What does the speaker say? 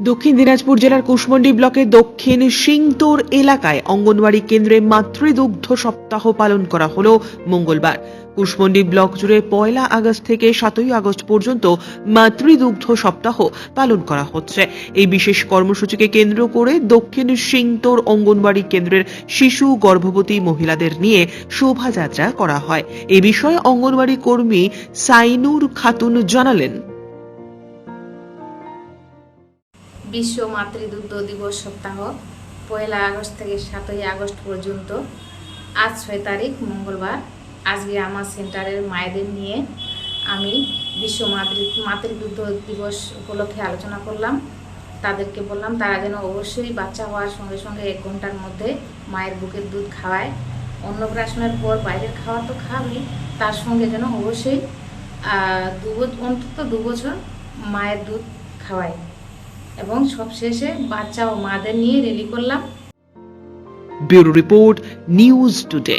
দক্ষিণ দিনাজপুর জেলার কুশমন্ডি ব্লকের দক্ষিণ সিংতোর এলাকায় অঙ্গনওয়াড়ি কেন্দ্রে মাতৃদুগ্ধ সপ্তাহ পালন করা হলো মঙ্গলবার। কুশমন্ডি ব্লক জুড়ে 1 আগস্ট থেকে 7 আগস্ট পর্যন্ত মাতৃদুগ্ধ সপ্তাহ পালন করা হচ্ছে। এই বিশেষ কর্মসূচিকে কেন্দ্র করে দক্ষিণ সিংতোর অঙ্গনওয়াড়ি কেন্দ্রের শিশু গর্ভবতী মহিলাদের নিয়ে শোভাযাত্রা করা হয়। এ বিষয়ে অঙ্গনওয়াড়ি কর্মী সাইনুর খাতুন জানালেন, বিশ্ব মাতৃদুগ্ধ দিবস সপ্তাহ 1 আগস্ট থেকে 7 আগস্ট পর্যন্ত। আজ 6 তারিখ মঙ্গলবার। আজকে আমার সেন্টারের মায়েদের নিয়ে আমি বিশ্ব মাতৃদুগ্ধ দিবস উপলক্ষে আলোচনা করলাম। তাদেরকে বললাম তারা যেন অবশ্যই বাচ্চা হওয়ার সঙ্গে সঙ্গে 1 ঘন্টার মধ্যে মায়ের বুকের দুধ খাওয়ায়। অন্নপ্রাশনের পর বাইরের খাওয়া তো খাওয়াই, তার সঙ্গে যেন অবশ্যই অন্তত 2 বছর মায়ের দুধ খাওয়ায় এবং সবশেষে বাচ্চা ও মাদের নিয়ে রেলি করলাম। Bureau report, news today.